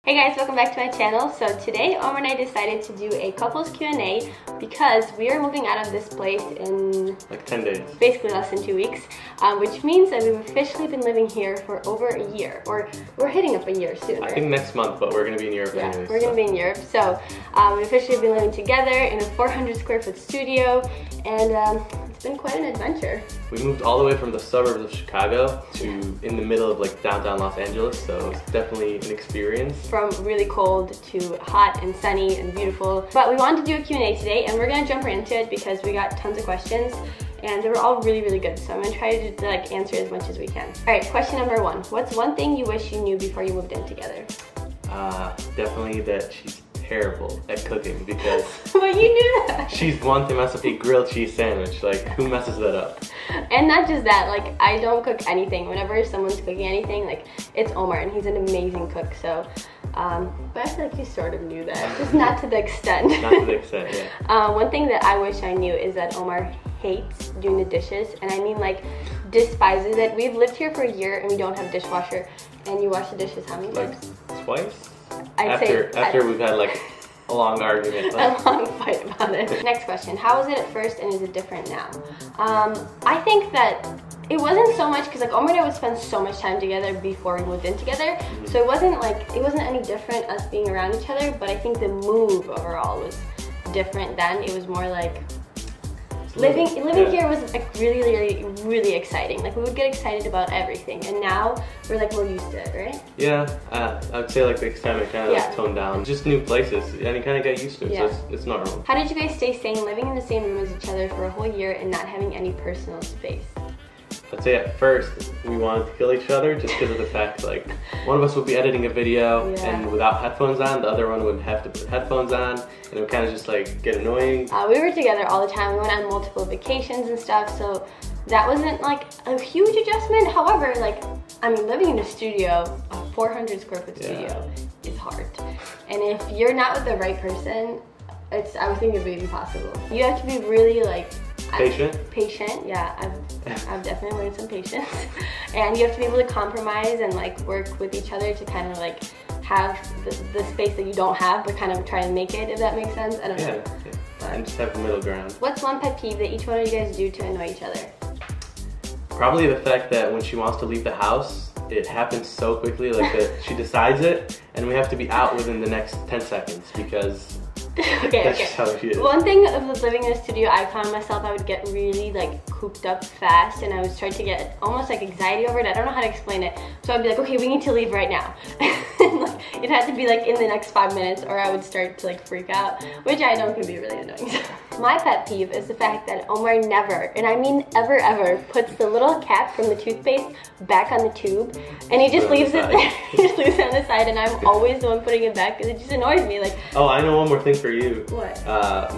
Hey guys, welcome back to my channel. So today Omar and I decided to do a couples Q&A because we are moving out of this place in like 10 days. Basically less than 2 weeks, which means that we've officially been living here for over a year, or we're hitting up a year soon. I think next month, but we're going to be in Europe anyways. We're going to be in Europe. So we've officially been living together in a 400 square foot studio, and it's been quite an adventure. We moved all the way from the suburbs of Chicago to in the middle of like downtown Los Angeles, so it's definitely an experience. From really cold to hot and sunny and beautiful. But we wanted to do a Q&A today, and we're gonna jump right into it because we got tons of questions and they were all really good. So I'm gonna try to like answer as much as we can. All right, question number one. What's one thing you wish you knew before you moved in together? Definitely that she's terrible at cooking, because but you knew that. She's one to mess up a grilled cheese sandwich. Like, who messes that up? And not just that, like, I don't cook anything. Whenever someone's cooking anything, like, it's Omar, and he's an amazing cook. So but I feel like you sort of knew that, just not to the extent. Not to the extent, yeah. One thing that I wish I knew is that Omar hates doing the dishes, and I mean like despises it. We've lived here for a year and we don't have a dishwasher, and you wash the dishes how many times? Like twice? After we've had like a long argument. A long fight about it. Next question. How was it at first and is it different now? I think that it wasn't so much because like Omar and I would spend so much time together before we moved in together. So it wasn't any different us being around each other, but I think the move overall was different then. It was more like living here was like really exciting. Like we would get excited about everything, and now we're like more used to it, right? Yeah, I would say like the excitement kind of like toned down. Just new places, and you kind of get used to it, so it's normal. How did you guys stay sane living in the same room as each other for a whole year and not having any personal space? I'd say at first we wanted to kill each other just because of the fact like one of us would be editing a video and without headphones on, the other one would have to put headphones on, and it would kind of just like get annoying. We were together all the time. We went on multiple vacations and stuff, so that wasn't like a huge adjustment. However, like, I mean, living in a studio, a 400 square foot studio is hard. And if you're not with the right person, I would think it would be impossible. You have to be really like patient, yeah. I've definitely learned some patience. And you have to be able to compromise and like work with each other to kind of like have the space that you don't have, but kind of try and make it, if that makes sense. I don't know. And just have the middle ground. What's one pet peeve that each one of you guys do to annoy each other? Probably the fact that when she wants to leave the house, it happens so quickly, like that she decides it and we have to be out within the next 10 seconds because that's just how she is. One thing of living in a studio, I found myself, I would get really like cooped up fast, and I was trying to get almost like anxiety over it. I don't know how to explain it. So I'd be like, okay, we need to leave right now. And like, it had to be like in the next 5 minutes or I would start to like freak out, which I know can be really annoying. My pet peeve is the fact that Omar never, and I mean ever, puts the little cap from the toothpaste back on the tube, and he just leaves it there. He just leaves it on the side, and I'm always the one putting it back because it just annoys me. Like, oh, I know one more thing for you. What?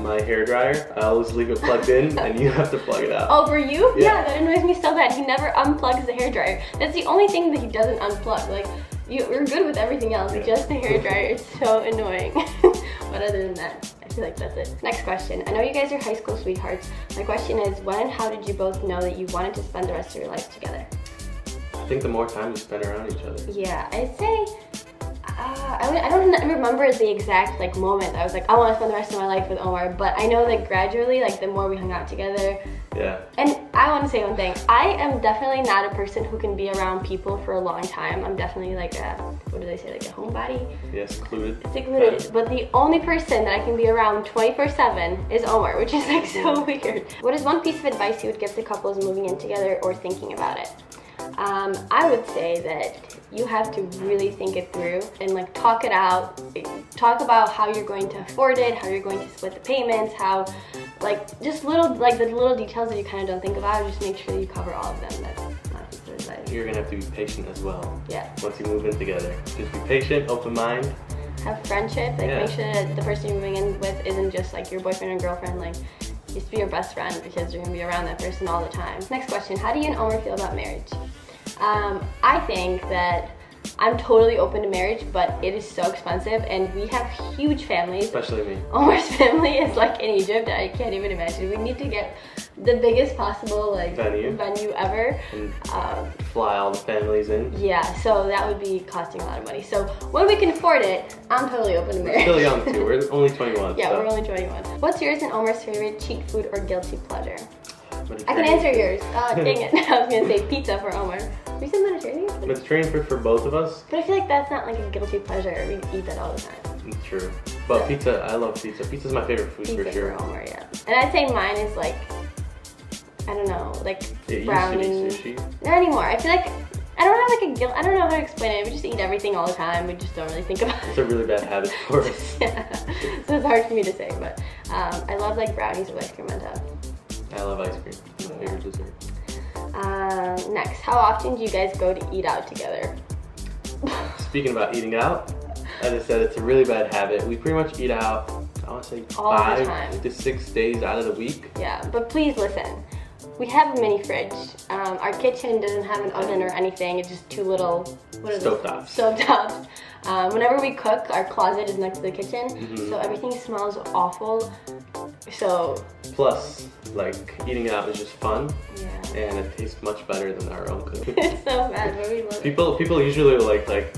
My hair dryer. I always leave it plugged in, and you have to plug it out. Oh, for you? Yeah, that annoys me so bad. He never unplugs the hair dryer. That's the only thing that he doesn't unplug. Like, you're good with everything else, just the hair dryer. It's so annoying. But other than that, I feel like that's it. Next question. I know you guys are high school sweethearts. My question is, when and how did you both know that you wanted to spend the rest of your life together? I think the more time you spend around each other. Yeah, I'd say, I don't remember the exact like moment I was like, I want to spend the rest of my life with Omar, but I know that gradually, like the more we hung out together. Yeah. And I want to say one thing. I am definitely not a person who can be around people for a long time. I'm definitely like a, what do they say, like a homebody? Yeah, secluded. But the only person that I can be around 24/7 is Omar, which is like so weird. What is one piece of advice you would give to couples moving in together or thinking about it? I would say that you have to really think it through and like talk it out. Talk about how you're going to afford it, how you're going to split the payments, how like just little like the little details that you kind of don't think about. Just make sure that you cover all of them. That's not a piece of advice. You're gonna have to be patient as well. Yeah. Once you move in together, just be patient, open mind. Have friendship. Like make sure that the person you're moving in with isn't just like your boyfriend or girlfriend. Like, used to be your best friend because you're gonna be around that person all the time. Next question, how do you and Omar feel about marriage? I think that I'm totally open to marriage, but it is so expensive, and we have huge families. Especially me. Omar's family is like in Egypt. I can't even imagine. We need to get the biggest possible like venue ever. And fly all the families in. Yeah, so that would be costing a lot of money. So when we can afford it, I'm totally open to marriage. We're still young too. We're only 21. Yeah, so. we're only 21. What's yours and Omar's favorite cheat food or guilty pleasure? I can answer yours. Dang it. I was gonna say pizza for Omar. We said Mediterranean? Mediterranean food for both of us. But I feel like that's not like a guilty pleasure. We eat that all the time. It's true. But pizza, I love pizza. Pizza's my favorite food for sure. For Omar, yeah. And I'd say mine is like, I don't know, like brownie. Used to be sushi. Not anymore. I feel like I don't have like a guilt. I don't know how to explain it. We just eat everything all the time. We just don't really think about it. It's a really bad habit for us. Yeah. So it's hard for me to say, but I love like brownies with ice cream on top. I love ice cream. My favorite dessert. Next, how often do you guys go to eat out together? Speaking about eating out, as I said, it's a really bad habit. We pretty much eat out, I want to say all 5 to 6 days out of the week. Yeah, but please listen. We have a mini fridge. Our kitchen doesn't have an oven or anything. It's just two little stovetops. Whenever we cook, our closet is next to the kitchen, so everything smells awful. So plus, like, eating out is just fun, yeah, and it tastes much better than our own cooking. It's so bad, but we love it. People usually like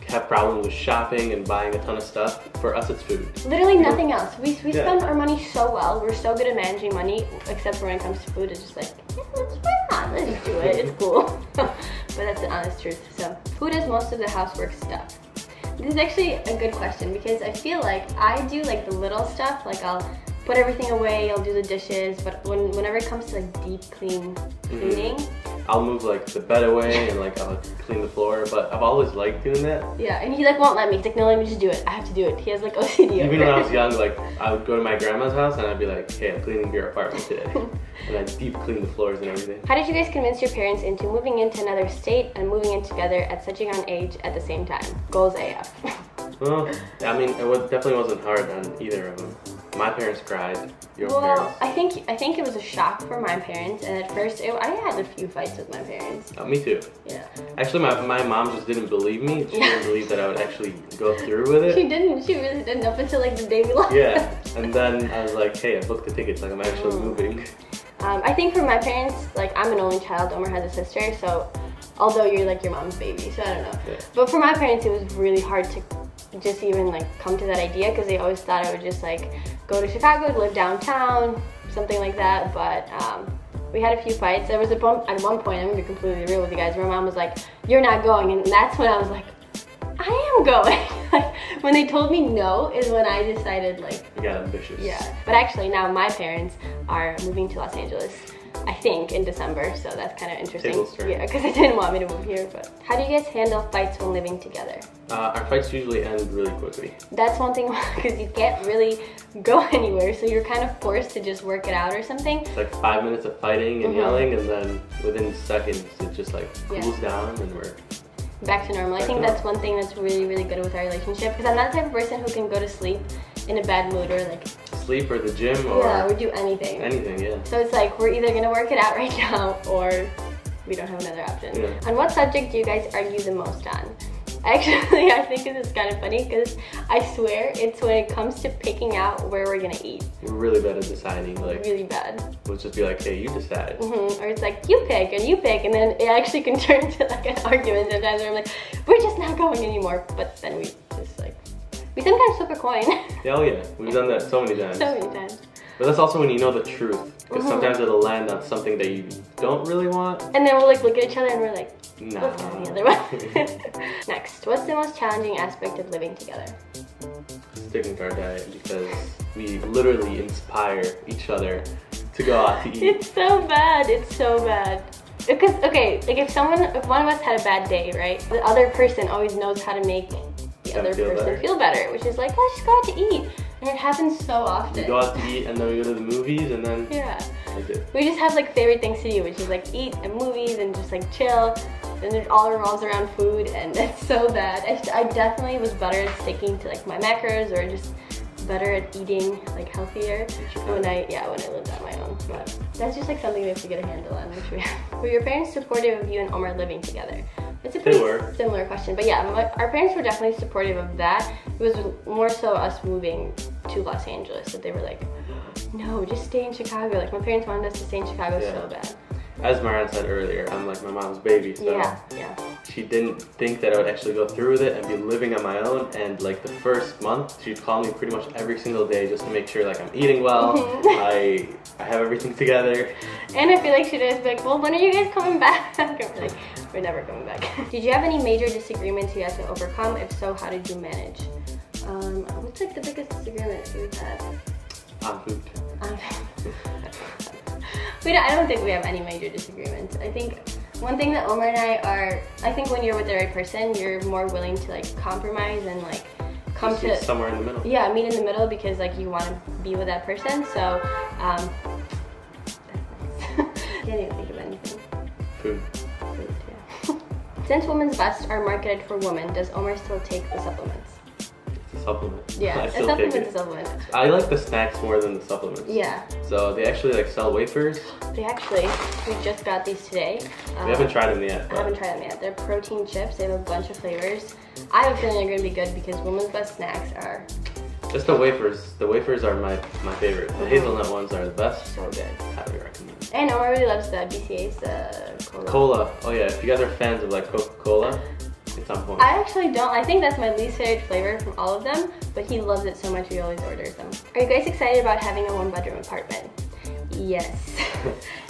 have problems with shopping and buying a ton of stuff. For us, it's food. Literally nothing else. We spend our money so well. We're so good at managing money, except for when it comes to food. It's just like, let's just do it. It's cool. But that's the honest truth. So, who does most of the housework stuff? This is actually a good question because I feel like I do like the little stuff. Like I'll put everything away, I'll do the dishes, but whenever it comes to like deep cleaning, I'll move like the bed away and like I'll clean the floor, but I've always liked doing that. Yeah, and he like won't let me. He's like, no, let me just do it. I have to do it. He has like OCD. Even when I was young, like I would go to my grandma's house and I'd be like, hey, I'm cleaning your apartment today. And I'd deep clean the floors and everything. How did you guys convince your parents into moving into another state and moving in together at such a young age at the same time? Goals AF. Well, I mean, it definitely wasn't hard on either of them. My parents cried. Your parents? I think it was a shock for my parents, and at first I had a few fights with my parents. Oh, me too. Yeah. Actually, my mom just didn't believe me. She didn't believe that I would actually go through with it. She didn't. She really didn't up until like the day we left. Yeah, and then I was like, hey, I booked the tickets. Like I'm actually moving. I think for my parents, like I'm an only child. Omar has a sister, so although you're like your mom's baby, so I don't know. Yeah. But for my parents, it was really hard to just even like come to that idea because they always thought I would just like go to Chicago, live downtown, something like that. But we had a few fights. There was at one point, I'm gonna be completely real with you guys, where my mom was like, "You're not going," and that's when I was like, "I am going." Like when they told me no is when I decided like. You got ambitious. Yeah, but actually now my parents are moving to Los Angeles. I think in December, so that's kind of interesting. Yeah, because they didn't want me to move here. But how do you guys handle fights when living together? Our fights usually end really quickly. That's one thing because you can't really go anywhere, so you're kind of forced to just work it out or something. It's like 5 minutes of fighting and yelling, and then within seconds it just like cools down and we're back to normal. I think that's one thing that's really, really good with our relationship because I'm not the type of person who can go to sleep in a bad mood or like sleep or the gym or do anything. Anything, yeah. So it's like we're either gonna work it out right now or we don't have another option. Yeah. On what subject do you guys argue the most on? Actually, I think this is kind of funny because I swear it's when it comes to picking out where we're gonna eat. We're really bad at deciding. Like really bad. We'll just be like, hey, you decide. Or it's like you pick, and then it actually can turn into like an argument sometimes where I'm like, we're just not going anymore. But then we just like. We sometimes flip a coin. Oh yeah, we've done that so many times. So many times. But that's also when you know the truth, because sometimes it'll land on something that you don't really want. And then we'll like look at each other and we're like, no. Let's go the other way. Next, what's the most challenging aspect of living together? Sticking to our diet, because we literally inspire each other to go out to eat. It's so bad. It's so bad. Because okay, like if one of us had a bad day, right? The other person always knows how to make the other person feel better, which is like, let's just go out to eat. And it happens so often. We go out to eat and then we go to the movies and then we just have like favorite things to do, which is like eat and movies and just like chill. And it all revolves around food, and it's so bad. I definitely was better at sticking to like my macros or just better at eating like healthier when I lived on my own. But that's just like something we have to get a handle on, which we have. Were your parents supportive of you and Omar living together? It's a pretty similar question, but yeah, our parents were definitely supportive of that. It was more so us moving to Los Angeles that they were like, no, just stay in Chicago. Like my parents wanted us to stay in Chicago so bad. As Maran said earlier, I'm like my mom's baby, so she didn't think that I would actually go through with it and be living on my own. And like the first month, she'd call me pretty much every single day just to make sure like I'm eating well, I have everything together. And I feel like she'd always be like, well, when are you guys coming back? We're like, we're never coming back. Did you have any major disagreements you had to overcome? If so, how did you manage? What's like the biggest disagreement we've had? On food. I don't think we have any major disagreements. I think one thing that Omar and I are, I think when you're with the right person, you're more willing to like compromise and like come to somewhere in the middle. Yeah, meet in the middle because like you want to be with that person. So, that's nice. Can't even think of anything. Food, yeah. Since Women's Best are marketed for women, does Omar still take the supplements? Supplement. Yeah, a supplement's a supplement. I like the snacks more than the supplements. Yeah. So they actually like sell wafers. We just got these today. We haven't tried them yet. I haven't tried them yet. They're protein chips. They have a bunch of flavors. I have a feeling they're going to be good because Women's Best snacks are... Just the wafers. The wafers are my favorite. The hazelnut ones are the best. So good. Highly recommend. And Omar really loves the BCA's, the cola. Cola. Oh yeah, if you guys are fans of like Coca-Cola, it's on point. I actually don't. I think that's my least favorite flavor from all of them, but he loves it so much he always orders them. Are you guys excited about having a 1-bedroom apartment? Yes.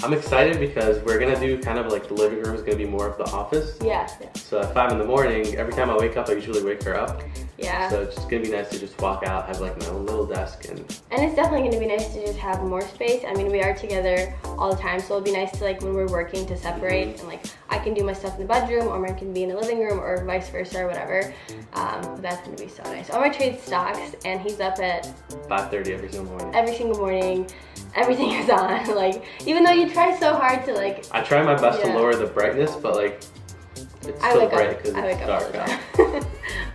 I'm excited because we're gonna do kind of like the living room is gonna be more of the office. Yeah. So at 5 in the morning, every time I wake up, I usually wake her up. Yeah. So it's just gonna be nice to just walk out, have like my own little desk, and it's definitely gonna be nice to just have more space. I mean, we are together all the time, so it'll be nice to like when we're working to separate and like I can do my stuff in the bedroom, or Omar can be in the living room, or vice versa, or whatever. That's gonna be so nice. Omar trades stocks, and he's up at 5:30 every single morning. Every single morning. Everything is on. Like, even though you try so hard to like... I try my best to lower the brightness, but like, it's still bright because it's dark out.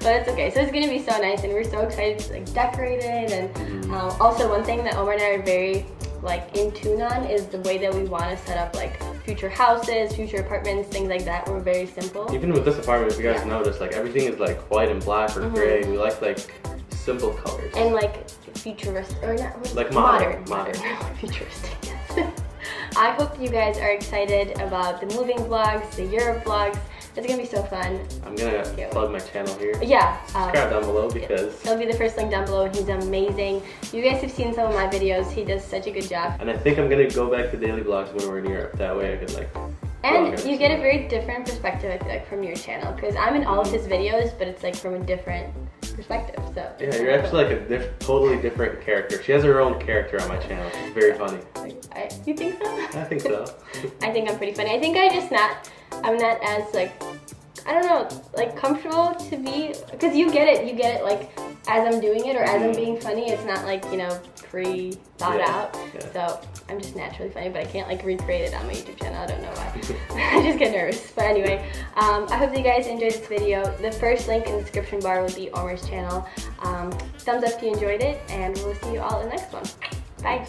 But it's okay. So it's gonna be so nice, and we're so excited to like decorate it. And also one thing that Omar and I are very like in tune on is the way that we want to set up like future houses, future apartments, things like that. We're very simple. Even with this apartment, if you guys notice, like everything is like white and black or gray. We like simple colors. And like futuristic, or not, like modern. Futuristic, yes. I hope you guys are excited about the moving vlogs, the Europe vlogs. It's gonna be so fun. I'm gonna plug my channel here. Yeah. Subscribe down below because... It'll be the first link down below. He's amazing. You guys have seen some of my videos. He does such a good job. And I think I'm gonna go back to daily vlogs when we're in Europe. That way I can like... And you get a very different perspective, I feel like, from your channel. Because I'm in all of his videos, but it's like from a different perspective. So yeah, you're actually like a totally different character. She has her own character on my channel. She's very funny. You think so? I think so. I think I'm pretty funny. I think I'm not as like, I don't know, like comfortable to be, because you get it like as I'm doing it or as I'm being funny. It's not like, you know, pre-thought out. Yeah. So I'm just naturally funny, but I can't like recreate it on my YouTube channel. I don't know why. I just get nervous. But anyway, I hope you guys enjoyed this video. The first link in the description bar will be Omar's channel. Thumbs up if you enjoyed it, and we'll see you all in the next one. Bye.